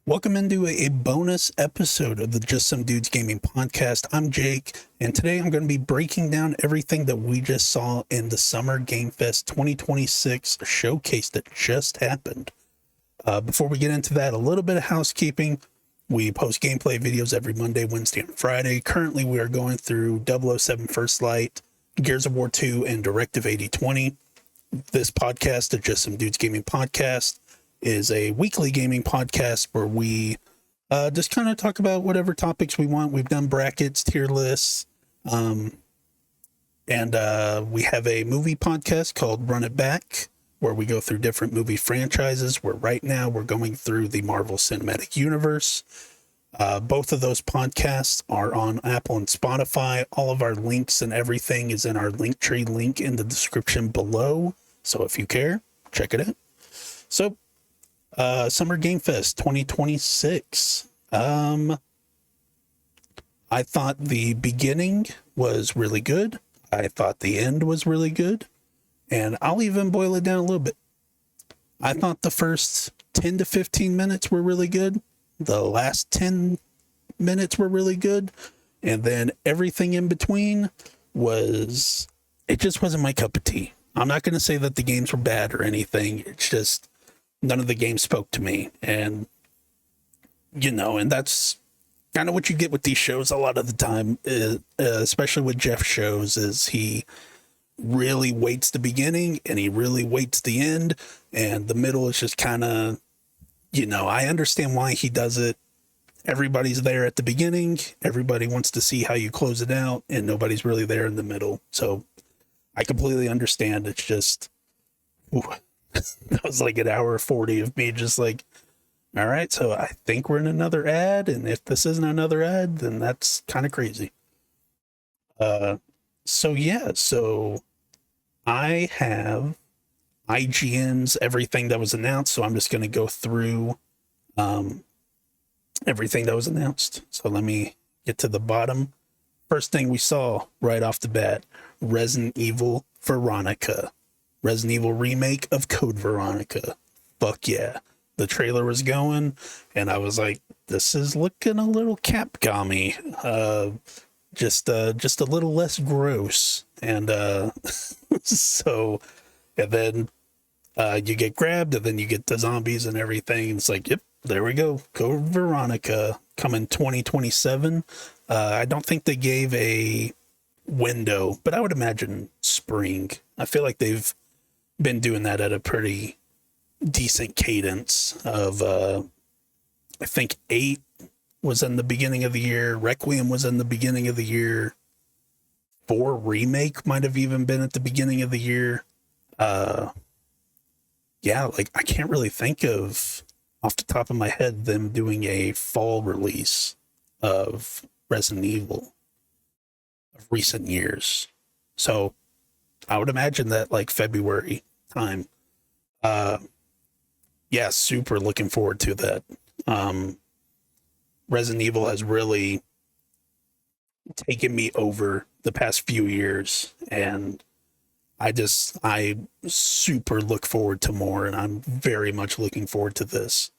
Welcome into a bonus episode of the Just Some Dudes Gaming Podcast. I'm Jake, and today I'm going to be breaking down everything that we just saw in the Summer Game Fest 2026 showcase that just happened. Before we get into that, a little bit of housekeeping. We post gameplay videos every Monday, Wednesday, and Friday. Currently, we are going through 007 First Light, Gears of War 2, and Directive 8020. This podcast, the Just Some Dudes Gaming Podcast, is a weekly gaming podcast where we just kind of talk about whatever topics we want. We've done brackets, tier lists, and we have a movie podcast called Run It Back, where we go through different movie franchises, where right now we're going through the Marvel Cinematic Universe. Both of those podcasts are on Apple and Spotify. All of our links and everything is in our Linktree link in the description below. So if you care, check it out. So, Summer Game Fest 2026. I thought the beginning was really good. I thought the end was really good. And I'll even boil it down a little bit. I thought the first 10 to 15 minutes were really good. The last 10 minutes were really good. And then everything in between it just wasn't my cup of tea. I'm not going to say that the games were bad or anything. It's just none of the games spoke to me. And, and that's kind of what you get with these shows a lot of the time, especially with Jeff shows, is he really waits the beginning and he really waits the end, and the middle is just kind of, I understand why he does it. Everybody's there at the beginning. Everybody wants to see how you close it out, and nobody's really there in the middle. So I completely understand. It's just, that was like an hour 40 of me just like, all right, so I think we're in another ad, and if this isn't another ad, then that's kind of crazy. So I have IGN's everything that was announced, so I'm just going to go through everything that was announced. So let me get to the bottom. First thing we saw right off the bat, Resident Evil Veronica. Resident Evil remake of Code Veronica. Fuck yeah. The trailer was going, and I was like, this is looking a little Capcom-y. Just a little less gross. And and then you get grabbed, and then you get the zombies and everything. It's like, yep, there we go. Code Veronica coming 2027. I don't think they gave a window, but I would imagine spring. I feel like they've been doing that at a pretty decent cadence of, I think 8 was in the beginning of the year. Requiem was in the beginning of the year. 4 remake might have even been at the beginning of the year. I can't really think of, off the top of my head, them doing a fall release of Resident Evil of recent years. So I would imagine that like February time. Super looking forward to that. Resident Evil has really taken me over the past few years, and I super look forward to more, and I'm very much looking forward to this.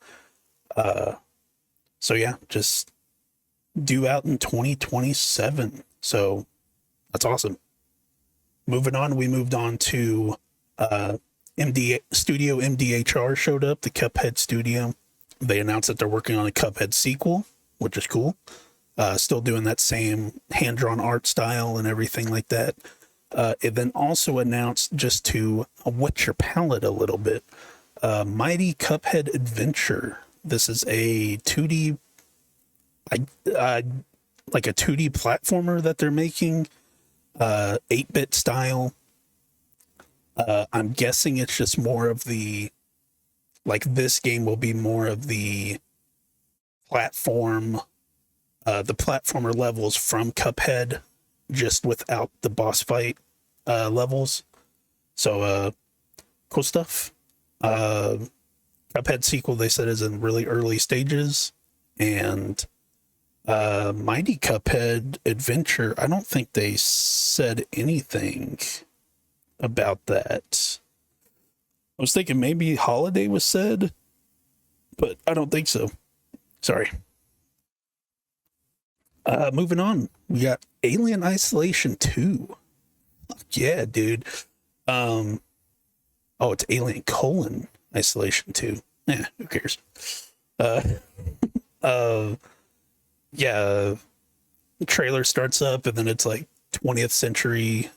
Just due out in 2027. So that's awesome. Moving on, we moved on to Studio MDHR showed up, the Cuphead studio. They announced that they're working on a Cuphead sequel, which is cool. Still doing that same hand-drawn art style and everything like that. It then also announced, just to whet your palate a little bit, Mighty Cuphead Adventure. This is a 2D, like a 2D platformer that they're making, 8-bit style. I'm guessing it's just more of the, this game will be more of the platformer levels from Cuphead, just without the boss fight levels. So cool stuff. Cuphead sequel, they said, is in really early stages, and Mighty Cuphead Adventure, I don't think they said anything about that. I was thinking maybe holiday was said, but I don't think so. Sorry. Moving on, we got Alien Isolation 2. Fuck yeah, dude. Oh, it's Alien Isolation 2. Yeah, who cares? Uh, uh, yeah, the trailer starts up and then it's like 20th century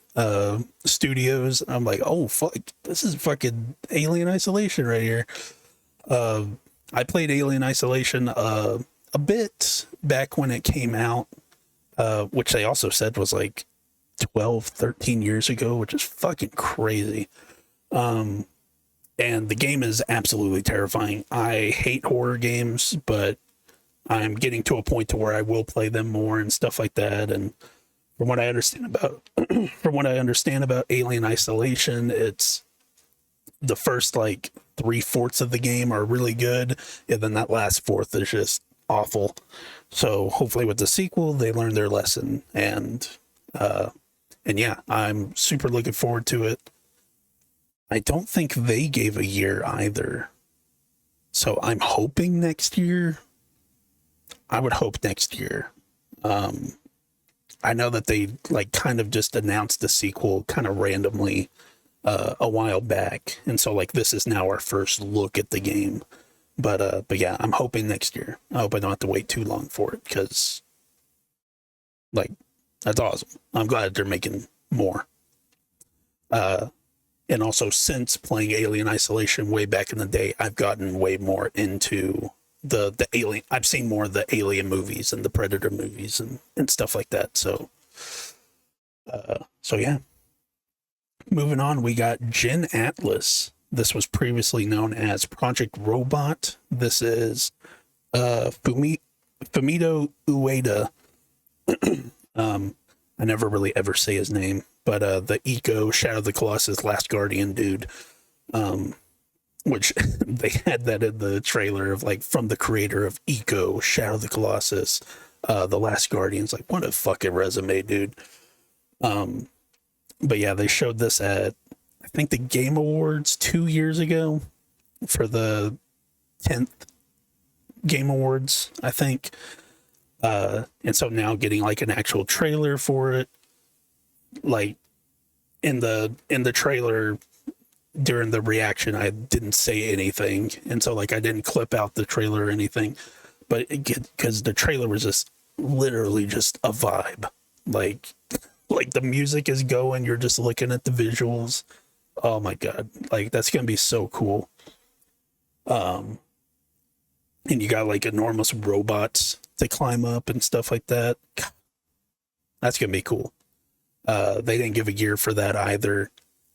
studios. I'm like, oh fuck, this is fucking Alien Isolation right here. I played Alien Isolation a bit back when it came out, which they also said was like 12, 13 years ago, which is fucking crazy. And the game is absolutely terrifying. I hate horror games, but I'm getting to a point to where I will play them more and stuff like that. And from what I understand about Alien Isolation, it's the first like 3/4 of the game are really good, and then that last fourth is just awful. So hopefully with the sequel they learn their lesson, and yeah, I'm super looking forward to it. I don't think they gave a year either, so I'm hoping next year. I would hope next year. I know that they like kind of just announced the sequel kind of randomly a while back, and so like this is now our first look at the game. But yeah, I'm hoping next year. I hope I don't have to wait too long for it, because like that's awesome. I'm glad they're making more. And also, since playing Alien Isolation way back in the day, I've gotten way more into the Alien. I've seen more of the Alien movies and the Predator movies and stuff like that. So yeah. Moving on, we got Gen Atlas. This was previously known as Project Robot. This is Fumito Ueda. I never really ever say his name, but the Eco Shadow of the Colossus Last Guardian dude, which they had that in the trailer of like from the creator of Eco Shadow of the Colossus, the Last Guardians. Like, what a fucking resume, dude. But yeah, they showed this at, I think, the Game Awards 2 years ago for the 10th Game Awards, I think. And so now getting like an actual trailer for it, like in the trailer during the reaction, I didn't say anything. And so like I didn't clip out the trailer or anything, but because the trailer was just literally just a vibe. Like the music is going, you're just looking at the visuals. Oh my God. Like that's going to be so cool. And you got like enormous robots to climb up and stuff like that. That's going to be cool. They didn't give a year for that either.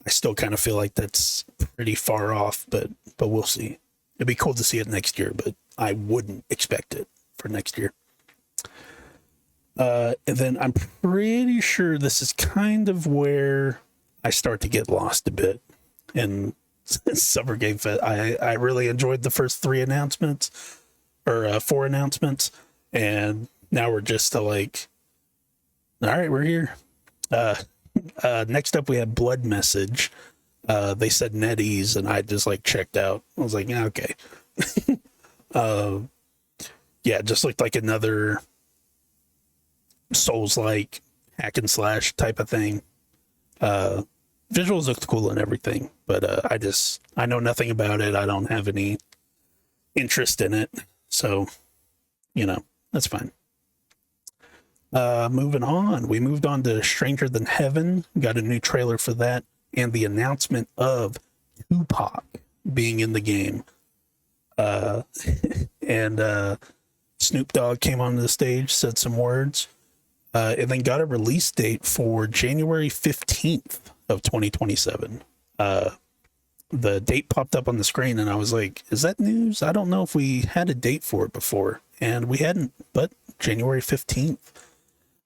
I still kind of feel like that's pretty far off, but we'll see. It'd be cool to see it next year, but I wouldn't expect it for next year. And then I'm pretty sure this is kind of where I start to get lost a bit in Summer Game Fest. I really enjoyed the first 4 announcements, and now we're just like, all right, we're here. Next up we have Blood Message. They said NetEase, and I just like checked out. I was like, yeah, okay. Yeah, it just looked like another Souls-like hack and slash type of thing. Visuals looked cool and everything, but I know nothing about it. I don't have any interest in it, so that's fine. Moving on, we moved on to Stranger Than Heaven. Got a new trailer for that, and the announcement of Tupac being in the game. And Snoop Dogg came onto the stage, said some words, and then got a release date for January 15th of 2027. The date popped up on the screen, and I was like, is that news? I don't know if we had a date for it before, and we hadn't, but January 15th.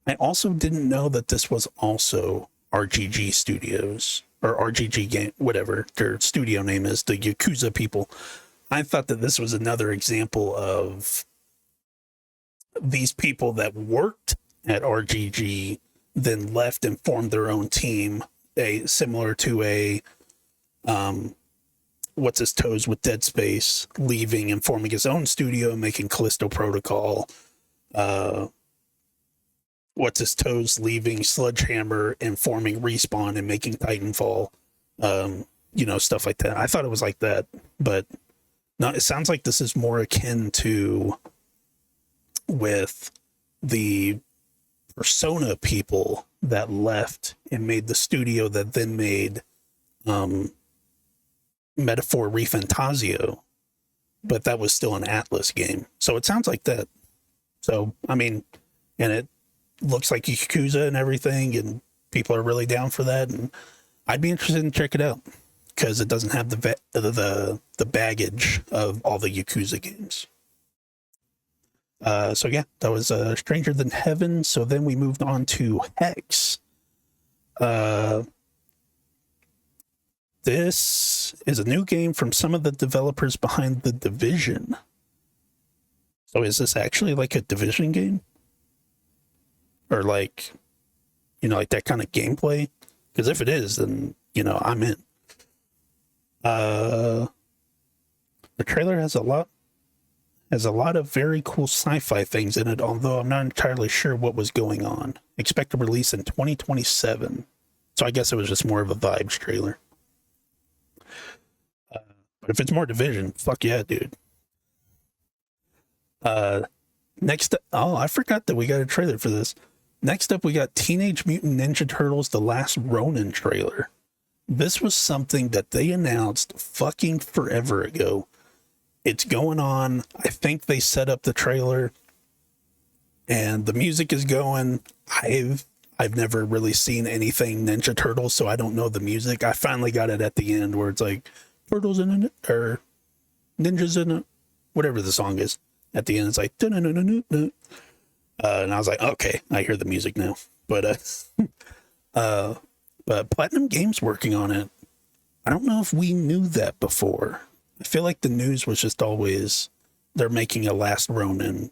I also didn't know that this was also RGG Studios, or RGG Game, whatever their studio name is, the Yakuza people. I thought that this was another example of these people that worked at RGG, then left and formed their own team, similar to what's his toes with Dead Space leaving and forming his own studio and making Callisto Protocol. What's his toes leaving Sledgehammer and forming Respawn and making Titanfall. Stuff like that. I thought it was like that, but no, it sounds like this is more akin to with the Persona people that left and made the studio that then made Metaphor ReFantazio, but that was still an Atlas game. So it sounds like that. So, I mean, and it looks like Yakuza and everything, and people are really down for that, and I'd be interested in check it out because it doesn't have the baggage of all the Yakuza games. So yeah, that was Stranger Than Heaven. So then we moved on to Hex. This is a new game from some of the developers behind The Division. So is this actually like a Division game? Or like, like that kind of gameplay? Because if it is, then, I'm in. The trailer has a lot of very cool sci-fi things in it, although I'm not entirely sure what was going on. Expected release in 2027. So I guess it was just more of a vibes trailer. But if it's more Division, fuck yeah, dude. Next up, I forgot that we got a trailer for this. Next up, we got Teenage Mutant Ninja Turtles The Last Ronin trailer. This was something that they announced fucking forever ago. It's going on. I think they set up the trailer and the music is going. I've never really seen anything Ninja Turtles, so I don't know the music. I finally got it at the end where it's like turtles in it or ninjas in it, whatever the song is. At the end, it's like and I was like, okay, I hear the music now. But Platinum Games working on it. I don't know if we knew that before. I feel like the news was just always they're making a Last Ronin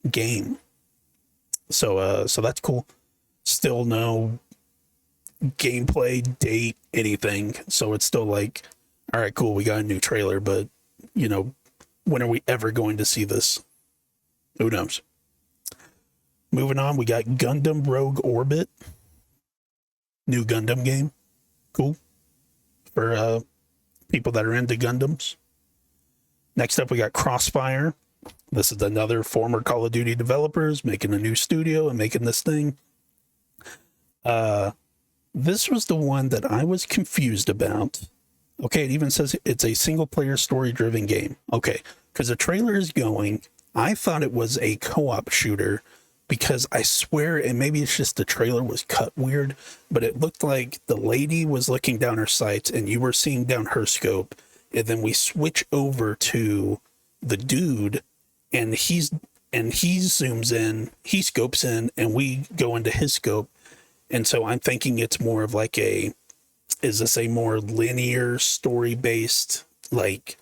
game. So that's cool. Still no gameplay, date, anything. So it's still like, all right, cool, we got a new trailer, but when are we ever going to see this? Who knows? Moving on, we got Gundam Rogue Orbit. New Gundam game. Cool. For people that are into Gundams. Next up, we got Crossfire. This is another former Call of Duty developers making a new studio and making this thing. This was the one that I was confused about. Okay, it even says it's a single-player story-driven game. Okay, because the trailer is going. I thought it was a co-op shooter because I swear, and maybe it's just the trailer was cut weird, but it looked like the lady was looking down her sights and you were seeing down her scope, and then we switch over to the dude and he zooms in, he scopes in, and we go into his scope. And so I'm thinking it's more of like is this a more linear story-based, like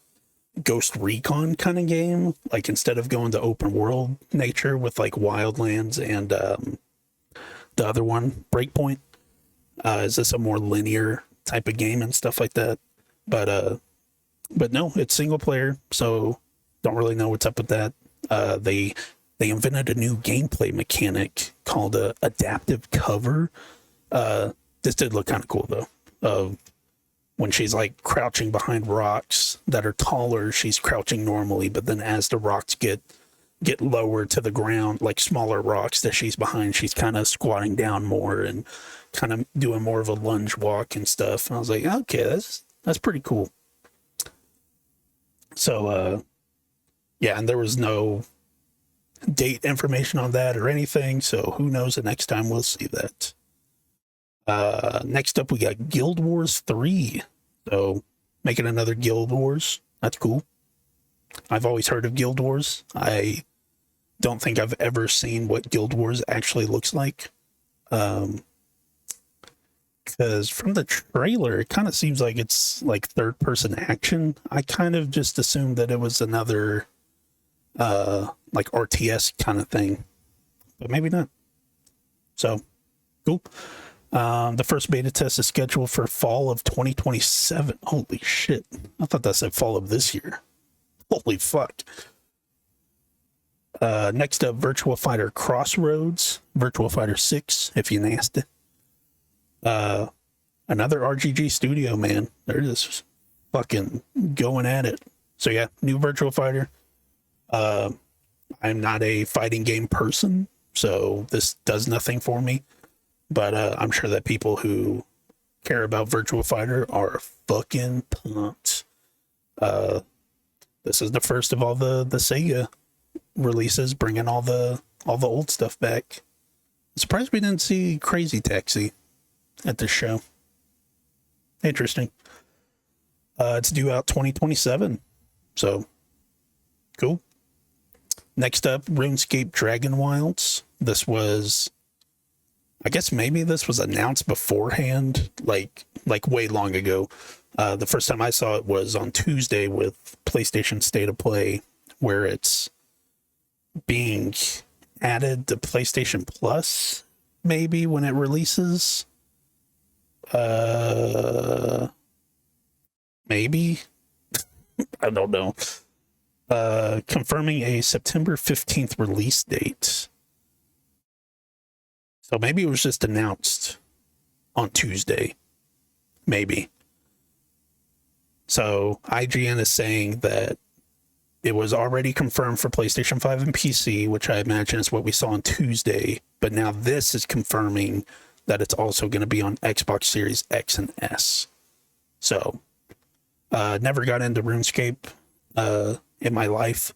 Ghost Recon kind of game? Like instead of going to open world nature with like Wildlands and the other one, Breakpoint, is this a more linear type of game and stuff like that? But no, it's single player, so don't really know what's up with that. They invented a new gameplay mechanic called adaptive cover. This did look kind of cool though. When she's like crouching behind rocks that are taller, she's crouching normally, but then as the rocks get lower to the ground, like smaller rocks that she's behind, she's kind of squatting down more and kind of doing more of a lunge walk and stuff. And I was like, okay, that's pretty cool. So yeah, and there was no date information on that or anything, so who knows, the next time we'll see that. Next up, we got Guild Wars 3. So, making another Guild Wars. That's cool. I've always heard of Guild Wars. I don't think I've ever seen what Guild Wars actually looks like. Because from the trailer, it kind of seems like it's like third-person action. I kind of just assumed that it was another, like RTS kind of thing. But maybe not. So, cool. The first beta test is scheduled for fall of 2027. Holy shit. I thought that said fall of this year. Holy fuck. Next up, Virtua Fighter Crossroads, Virtua Fighter 6, if you nasty. Another RGG studio, man. They're just fucking going at it. So yeah, new Virtua Fighter. I'm not a fighting game person, so this does nothing for me. But I'm sure that people who care about Virtua Fighter are fucking pumped. This is the first of all the Sega releases, bringing all the old stuff back. I'm surprised we didn't see Crazy Taxi at this show. Interesting. It's due out 2027, so cool. Next up, RuneScape Dragon Wilds. This was, I guess maybe this was announced beforehand, like way long ago. The first time I saw it was on Tuesday with PlayStation State of Play, where it's being added to PlayStation Plus, maybe when it releases. Maybe. I don't know. Confirming a September 15th release date. So maybe it was just announced on Tuesday. Maybe. So IGN is saying that it was already confirmed for PlayStation 5 and PC, which I imagine is what we saw on Tuesday. But now this is confirming that it's also going to be on Xbox Series X and S. So, never got into RuneScape in my life.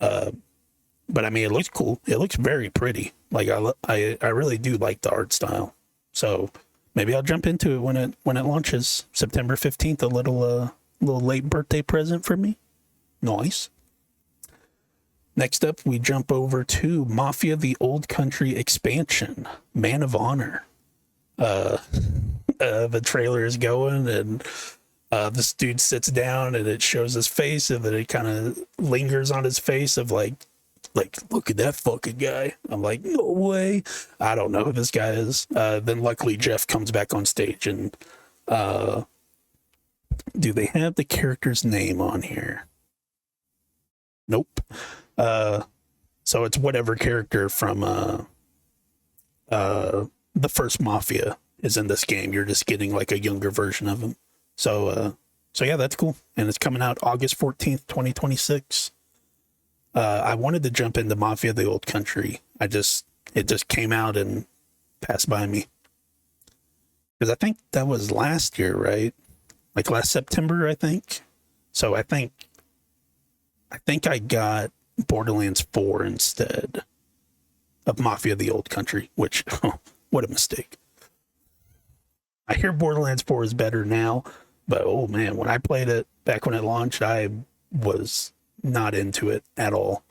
But I mean, it looks cool. It looks very pretty. Like I really do like the art style. So maybe I'll jump into it when it launches September 15th. A little late birthday present for me. Nice. Next up, we jump over to Mafia: The Old Country expansion, Man of Honor. The trailer is going, and this dude sits down, and it shows his face, and then it kind of lingers on his face of like, look at that fucking guy. I'm like, no way. I don't know who this guy is. Then luckily Jeff comes back on stage, and do they have the character's name on here? Nope. So it's whatever character from the first Mafia is in this game. You're just getting like a younger version of him. So yeah, that's cool. And it's coming out August 14th, 2026. I wanted to jump into Mafia: The Old Country. It just came out and passed by me. Because I think that was last year, right? Like last September, I think. So I think I got Borderlands 4 instead of Mafia: The Old Country, which, what a mistake. I hear Borderlands 4 is better now, but oh man, when I played it back when it launched, I was not into it at all.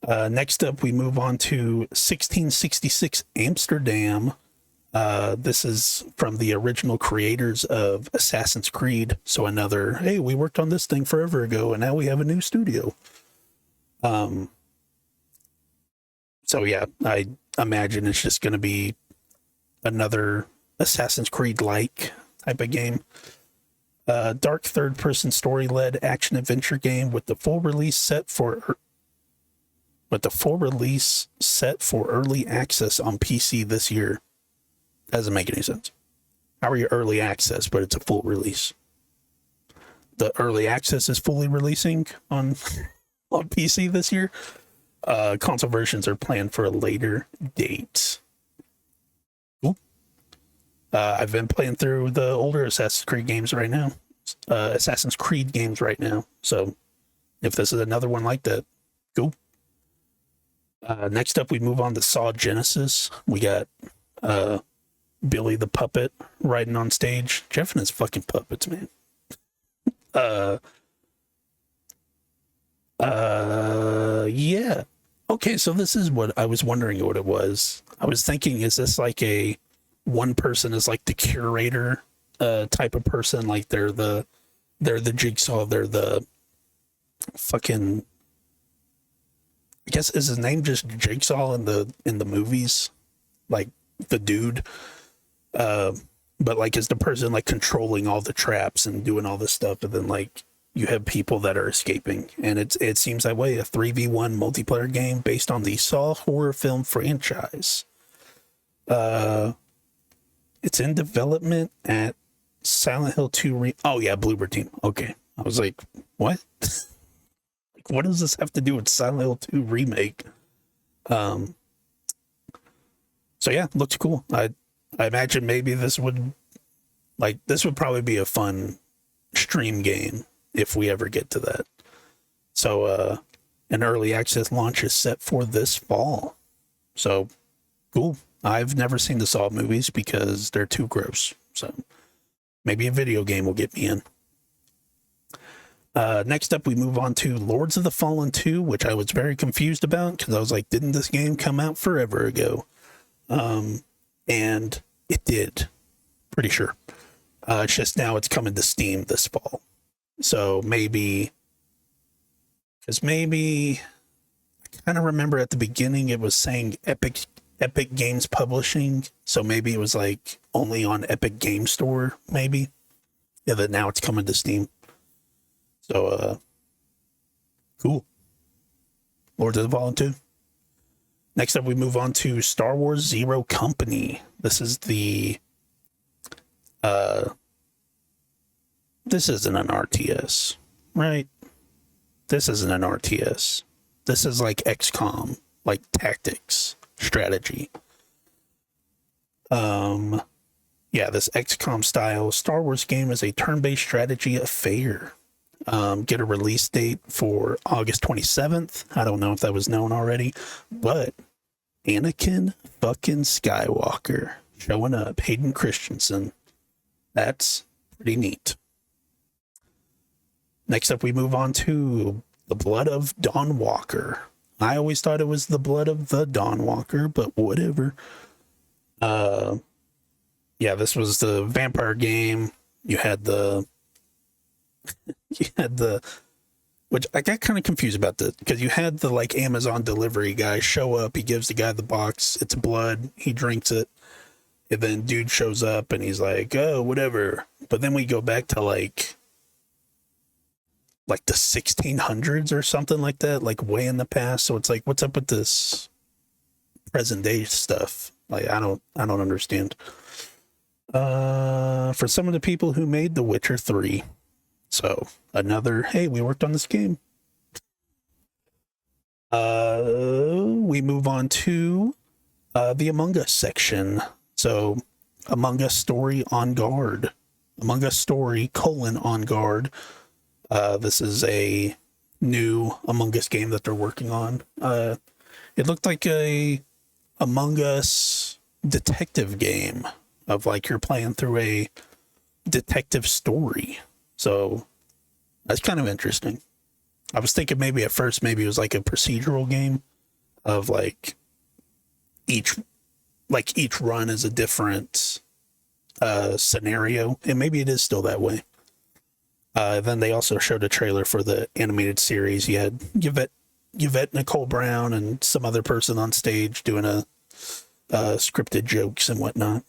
Next up, we move on to 1666 Amsterdam. This is from the original creators of Assassin's Creed. So another, hey, we worked on this thing forever ago, and now we have a new studio. So yeah, I imagine it's just going to be another Assassin's Creed-like type of game. Dark third-person story-led action-adventure game with the full release set for early access on PC this year. Doesn't make any sense. How are you early access, but it's a full release? The early access is fully releasing on PC this year. Console versions are planned for a later date. Cool. I've been playing through the older Assassin's Creed games right now. So if this is another one like that, cool. Next up, we move on to Saw Genesis. We got Billy the Puppet riding on stage. Jeff and his fucking puppets, man. Yeah. Okay, so this is what I was wondering what it was. I was thinking, is this like a one person is like the curator type of person? Like they're the Jigsaw, they're the fucking, I guess, is his name just Jigsaw in the movies? Like the dude, but like is the person like controlling all the traps and doing all this stuff, and then like you have people that are escaping, and it seems that way. A 3v1 multiplayer game based on the Saw horror film franchise. It's in development at Silent Hill 2 oh yeah, Bloober Team. Okay. I was like, what? Like, what does this have to do with Silent Hill 2 remake? So yeah, looks cool. I imagine maybe this would probably be a fun stream game if we ever get to that. So an early access launch is set for this fall. So cool. I've never seen the Saw movies because they're too gross. So maybe a video game will get me in. Next up, we move on to Lords of the Fallen 2, which I was very confused about because I was like, didn't this game come out forever ago? And it did. Pretty sure. It's just now it's coming to Steam this fall. So maybe I kind of remember at the beginning it was saying Epic Games Publishing, so maybe it was like only on Epic Game Store, maybe. Yeah, that now it's coming to Steam. So cool. Lords of the Fallen 2. Next up we move on to Star Wars Zero Company. This is the this isn't an RTS, right? This isn't an RTS. This is like XCOM, like tactics. Strategy. Yeah, this XCOM style Star Wars game is a turn-based strategy affair. Get a release date for August 27th. I don't know if that was known already, but Anakin fucking Skywalker showing up, Hayden Christensen. That's pretty neat. Next up, we move on to The Blood of Dawn Walker. I always thought it was The Blood of the Dawn Walker, but whatever. Yeah, this was the vampire game. You had the which I got kind of confused about this because you had the like Amazon delivery guy show up. He gives the guy the box. It's blood. He drinks it. And then dude shows up and he's like, oh, whatever. But then we go back to like the 1600s or something like that, like way in the past. So it's like, what's up with this present day stuff? Like, I don't understand. For some of the people who made The Witcher 3. So another, hey, we worked on this game. We move on to the Among Us section. So Among Us Story on Guard. Among Us Story, on Guard. This is a new Among Us game that they're working on. It looked like a Among Us detective game of like you're playing through a detective story. So that's kind of interesting. I was thinking maybe at first maybe it was like a procedural game of like each run is a different scenario, and maybe it is still that way. Then they also showed a trailer for the animated series. You had Yvette Nicole Brown and some other person on stage doing a scripted jokes and whatnot.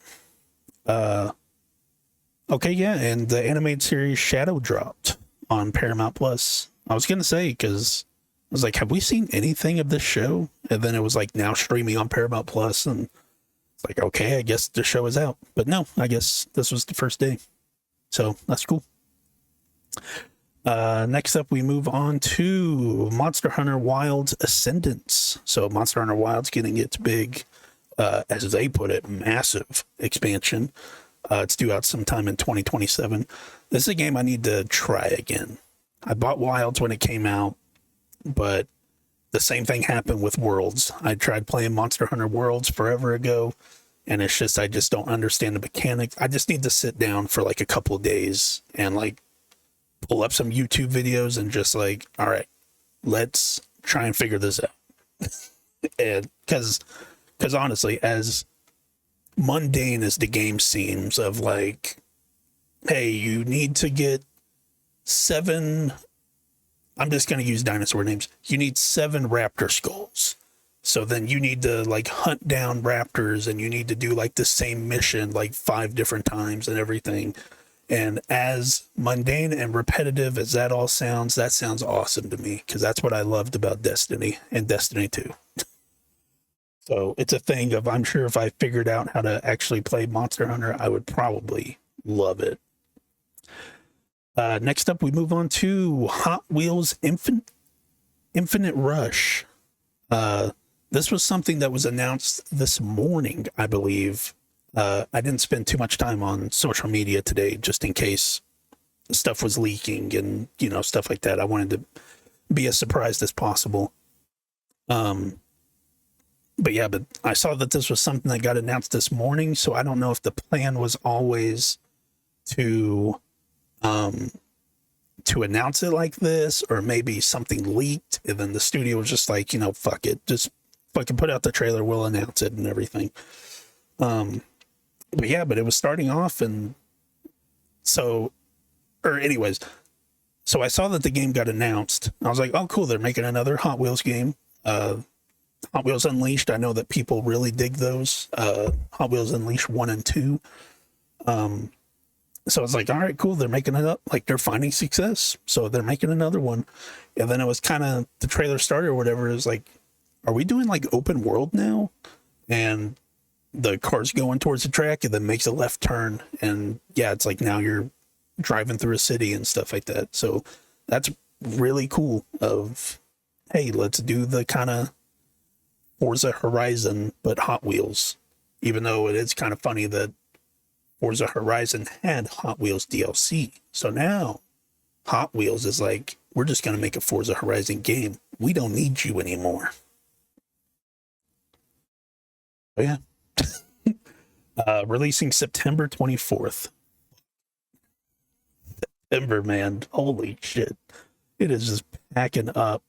Okay, yeah, and the animated series Shadow dropped on Paramount Plus. I was gonna say because I was like, have we seen anything of this show? And then it was like now streaming on Paramount Plus, and it's like, okay, I guess the show is out. But no, I guess this was the first day, so that's cool. Next up, we move on to Monster Hunter Wilds Ascendance. So Monster Hunter Wilds getting its big, as they put it, massive expansion. It's due out sometime in 2027. This is a game I need to try again. I bought Wilds when it came out, but the same thing happened with Worlds. I tried playing Monster Hunter Worlds forever ago, and it's just, I just don't understand the mechanics. I just need to sit down for like a couple of days and like pull up some YouTube videos and just like, all right, let's try and figure this out. And because honestly, as mundane as the game seems of like, hey, you need to get 7, I'm just going to use dinosaur names. You need 7 raptor skulls. So then you need to like hunt down raptors, and you need to do like the same mission like 5 different times and everything. And as mundane and repetitive as that all sounds, that sounds awesome to me, because that's what I loved about Destiny and Destiny 2. So it's a thing of, I'm sure if I figured out how to actually play Monster Hunter, I would probably love it. Next up, we move on to Hot Wheels Infinite Rush. This was something that was announced this morning, I believe. I didn't spend too much time on social media today, just in case stuff was leaking and, you know, stuff like that. I wanted to be as surprised as possible. But yeah, but I saw that this was something that got announced this morning, so I don't know if the plan was always to announce it like this, or maybe something leaked and then the studio was just like, you know, fuck it, just fucking put out the trailer, we'll announce it and everything. But yeah, but it was starting off, and so I saw that the game got announced. I was like, oh cool, they're making another Hot Wheels game. Hot Wheels Unleashed, I know that people really dig those. Hot Wheels Unleashed 1 and 2. So I was like, all right, cool, they're making it up, like they're finding success, so they're making another one. And then it was kind of, the trailer started or whatever, it was like, are we doing like open world now? And the car's going towards the track and then makes a left turn, and yeah, it's like now you're driving through a city and stuff like that. So that's really cool of, hey, let's do the kind of Forza Horizon but Hot Wheels, even though it is kind of funny that Forza Horizon had Hot Wheels DLC. So now Hot Wheels is like, we're just going to make a Forza Horizon game. We don't need you anymore. Oh yeah. Releasing September 24th. September, man. Holy shit. It is just packing up.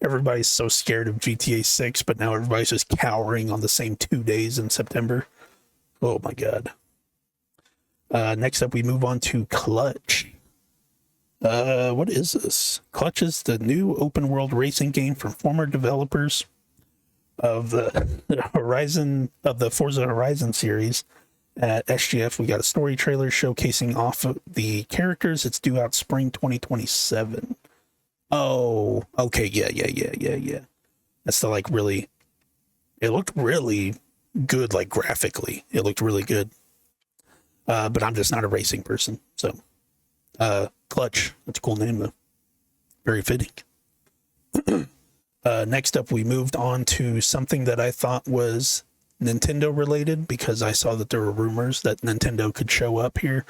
Everybody's so scared of GTA 6, but now everybody's just cowering on the same 2 days in September. Oh my god. Next up, we move on to Clutch. What is this? Clutch is the new open world racing game from former developers of the Forza Horizon series. At SGF, we got a story trailer showcasing off of the characters. It's due out spring 2027. Oh, okay, yeah. That's the like really, it looked really good, like graphically. It looked really good. But I'm just not a racing person, so Clutch, that's a cool name though. Very fitting. Next up, we moved on to something that I thought was Nintendo related, because I saw that there were rumors that Nintendo could show up here.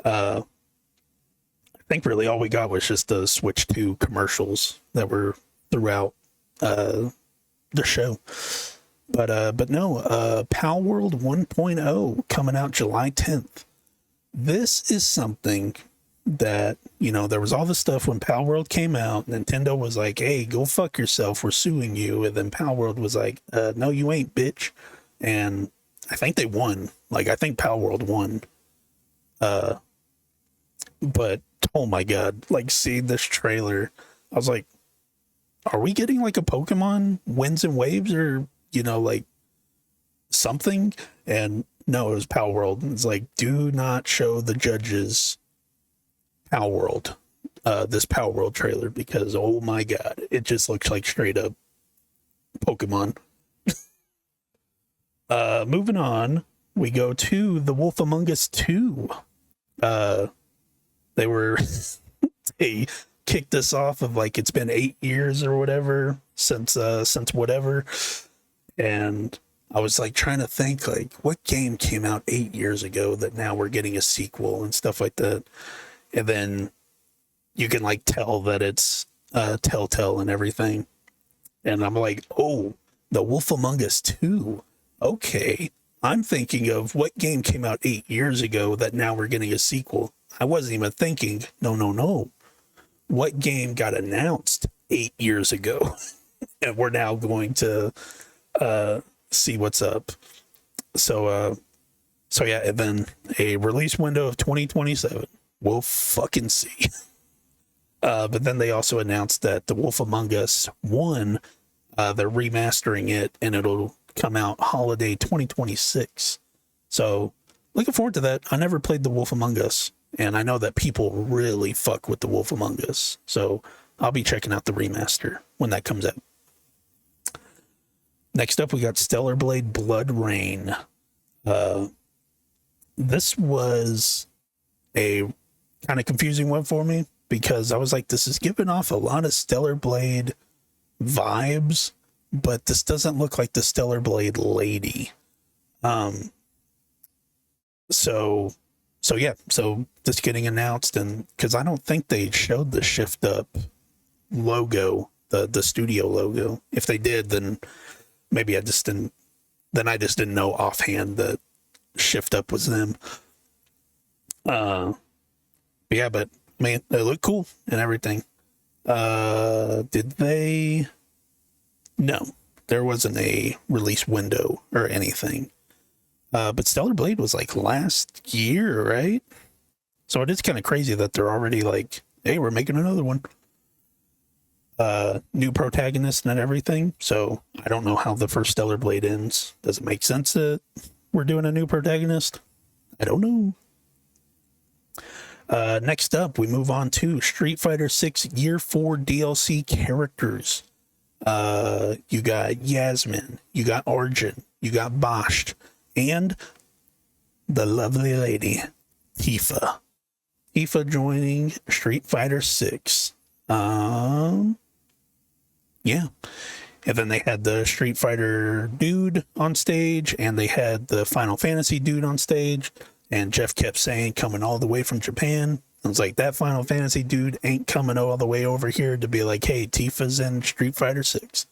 I think really all we got was just the Switch 2 commercials that were throughout the show. But no, Pal World 1.0 coming out July 10th. This is something that, you know, there was all this stuff when Pal World came out. Nintendo was like, hey, go fuck yourself, we're suing you. And then Pal World was like, no, you ain't, bitch. And I think they won. Like, I think Pal World won. But, oh my god, like, seeing this trailer, I was like, are we getting like a Pokemon Winds and Waves, or, you know, like something? And no, it was Pal World. It's like, do not show the judges Pal World, this Pal World trailer, because oh my god, it just looks like straight up Pokemon. Moving on, we go to The Wolf Among Us 2. They were they kicked this off of like, it's been 8 years or whatever since whatever, and I was like trying to think like, what game came out 8 years ago that now we're getting a sequel and stuff like that. And then you can like tell that it's Telltale and everything. And I'm like, oh, The Wolf Among Us 2. Okay. I'm thinking of what game came out 8 years ago that now we're getting a sequel. I wasn't even thinking, no. What game got announced 8 years ago? And we're now going to see what's up. So yeah, and then a release window of 2027. We'll fucking see. But then they also announced that The Wolf Among Us 1 They're remastering it, and it'll come out holiday 2026. So looking forward to that. I never played The Wolf Among Us, and I know that people really fuck with The Wolf Among Us. So I'll be checking out the remaster when that comes out. Next up, we got Stellar Blade Blood Rain. This was a kind of confusing one for me because I was like, this is giving off a lot of Stellar Blade vibes, but this doesn't look like the Stellar Blade lady. So this getting announced, and because I don't think they showed the Shift Up logo, the studio logo. If they did, then maybe I just didn't know offhand that Shift Up was them. Yeah, but man, they look cool and everything. Did they? No, there wasn't a release window or anything. But Stellar Blade was like last year, right? So it is kind of crazy that they're already like, hey, we're making another one. New protagonist and everything. So I don't know how the first Stellar Blade ends. Does it make sense that we're doing a new protagonist? I don't know. Next up, we move on to Street Fighter 6 Year 4 DLC characters. You got Yasmin, you got Arjun, you got Boshed, and the lovely lady, Tifa. Tifa joining Street Fighter 6. Yeah. And then they had the Street Fighter dude on stage, and they had the Final Fantasy dude on stage, and Jeff kept saying, coming all the way from Japan. I was like, that Final Fantasy dude ain't coming all the way over here to be like, hey, Tifa's in Street Fighter 6.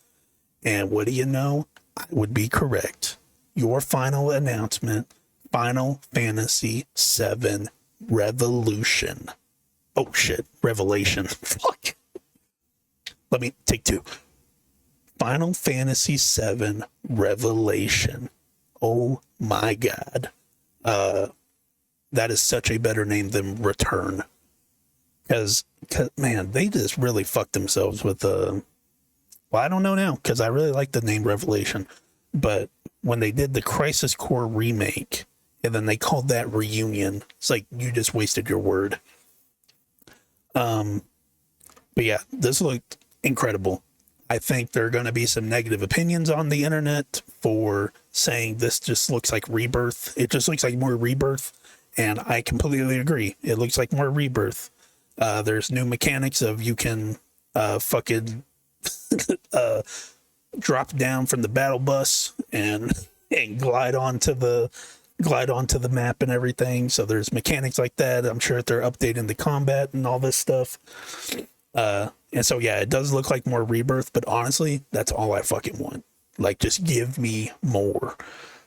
And what do you know? I would be correct. Your final announcement, Final Fantasy 7 Revolution. Oh, shit. Revelation. Fuck. Let me take two. Final Fantasy 7 Revelation. Oh, my God. That is such a better name than Return. Because, man, they just really fucked themselves with well, I don't know now, because I really like the name Revelation. But when they did the Crisis Core remake, and then they called that Reunion, it's like, you just wasted your word. But yeah, this looked incredible. I think there are going to be some negative opinions on the internet for saying this just looks like Rebirth. It just looks like more Rebirth. And I completely agree. It looks like more Rebirth. There's new mechanics of you can fucking drop down from the battle bus and glide onto the map and everything. So there's mechanics like that. I'm sure they're updating the combat and all this stuff. And so yeah, it does look like more Rebirth, but honestly, that's all I fucking want. Like, just give me more.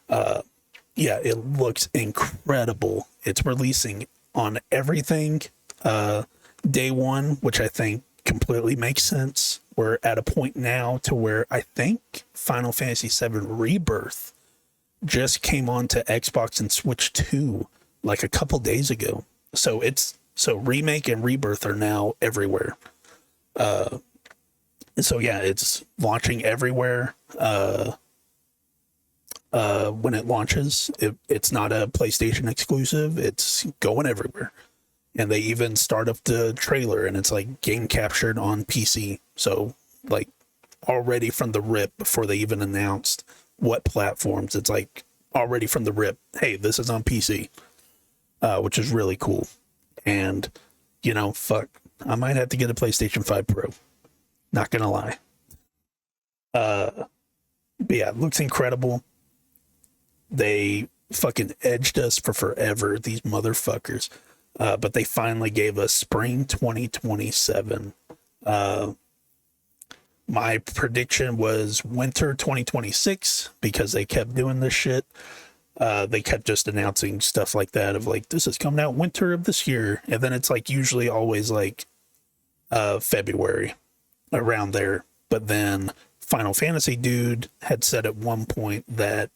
Yeah, it looks incredible. It's releasing on everything day one, which I think completely makes sense. We're at a point now to where I think Final Fantasy VII Rebirth just came on to Xbox and Switch 2 like a couple days ago. So Remake and Rebirth are now everywhere. So yeah, it's launching everywhere. When it launches, it's not a PlayStation exclusive. It's going everywhere. And they even start up the trailer, and it's like game captured on PC. So like already from the rip, before they even announced what platforms, it's like already from the rip, hey, this is on PC, which is really cool. And you know, fuck, I might have to get a PlayStation 5 Pro. Not gonna lie. But yeah, it looks incredible. They fucking edged us for forever, these motherfuckers. But they finally gave us spring 2027. My prediction was winter 2026 because they kept doing this shit. They kept just announcing stuff like that of like, this is coming out winter of this year. And then it's like usually always like February around there. But then Final Fantasy dude had said at one point that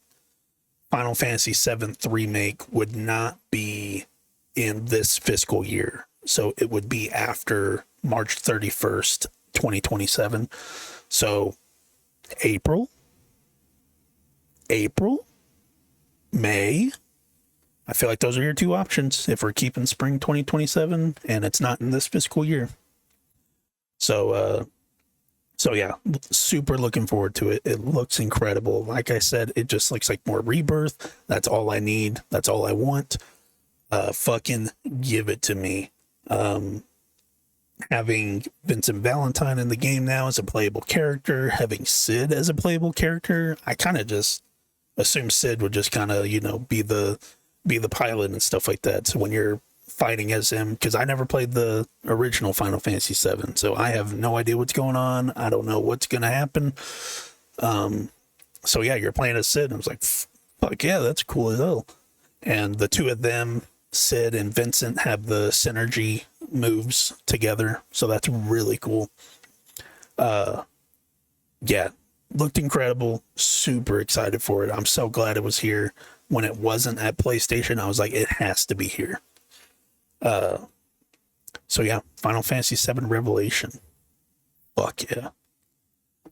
Final Fantasy VII Remake would not be in this fiscal year. So it would be after March 31st, 2027. So April, May. I feel like those are your two options if we're keeping spring 2027 and it's not in this fiscal year. So yeah, super looking forward to it. It looks incredible. Like I said, it just looks like more Rebirth. That's all I need. That's all I want. Fucking give it to me. Having Vincent Valentine in the game now as a playable character, having Sid as a playable character, I kind of just assumed Sid would just kind of, be the pilot and stuff like that. So when you're fighting as him, because I never played the original Final Fantasy VII, so I have no idea what's going on. I don't know what's going to happen. So yeah, you're playing as Sid, and I was like, fuck yeah, that's cool as hell. And the two of them, Sid and Vincent, have the synergy moves together, so that's really cool. Yeah, looked incredible. Super excited for it. I'm so glad it was here. When it wasn't at PlayStation, I was like, it has to be here. So yeah, Final Fantasy VII Revelation. Fuck yeah.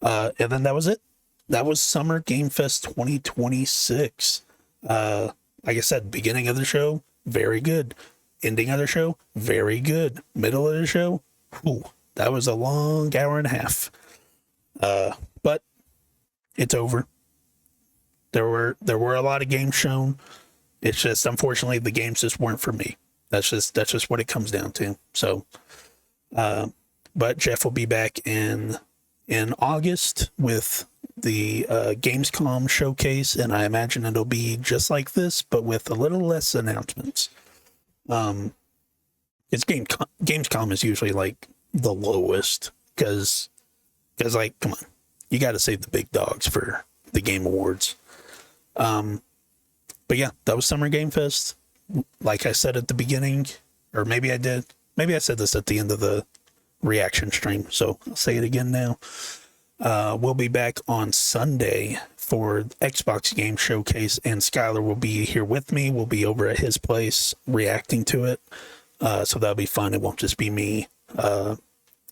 And then that was it. That was Summer Game Fest 2026. Like I said, beginning of the show, very good. Ending of the show, very good. Middle of the show, whew, that was a long hour and a half. But it's over. There were a lot of games shown. It's just, unfortunately, the games just weren't for me. That's just what it comes down to. So, but Jeff will be back in August with the Gamescom showcase, and I imagine it'll be just like this, but with a little less announcements. It's Gamescom is usually like the lowest because like, come on, you got to save the big dogs for the Game Awards. But yeah, that was Summer Game Fest. Like I said at the beginning, or maybe I did. Maybe I said this at the end of the reaction stream, so I'll say it again now. We'll be back on Sunday for Xbox Game Showcase, and Skylar will be here with me. We'll be over at his place reacting to it. So that'll be fun. It won't just be me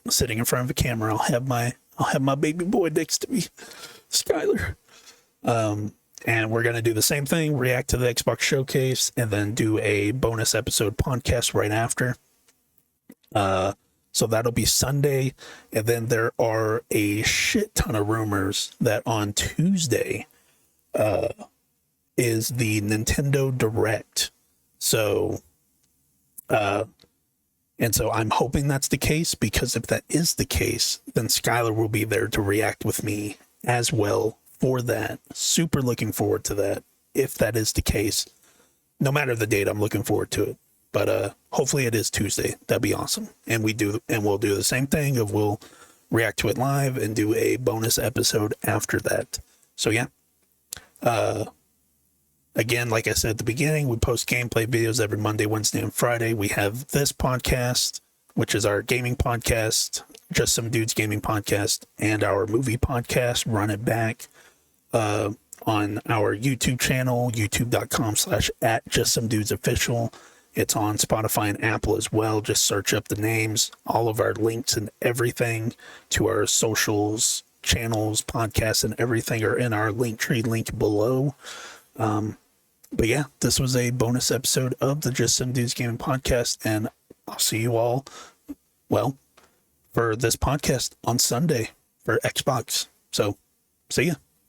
sitting in front of a camera. I'll have my baby boy next to me, Skylar. And we're going to do the same thing, react to the Xbox Showcase, and then do a bonus episode podcast right after. So that'll be Sunday. And then there are a shit ton of rumors that on Tuesday is the Nintendo Direct. So, and so I'm hoping that's the case, because if that is the case, then Skylar will be there to react with me as well for that. Super looking forward to that. If that is the case, no matter the date, I'm looking forward to it. But hopefully it is Tuesday. That'd be awesome. And we'll do the same thing of we'll react to it live and do a bonus episode after that. So yeah. Again, like I said at the beginning, we post gameplay videos every Monday, Wednesday, and Friday. We have this podcast, which is our gaming podcast, Just Some Dudes Gaming Podcast, and our movie podcast, Run It Back, on our YouTube channel, youtube.com/@JustSomeDudesOfficial. It's on Spotify and Apple as well. Just search up the names. All of our links and everything to our socials, channels, podcasts, and everything are in our Linktree link below. But yeah, this was a bonus episode of the Just Some Dudes Gaming Podcast, and I'll see you all, well, for this podcast on Sunday for Xbox. So, see ya.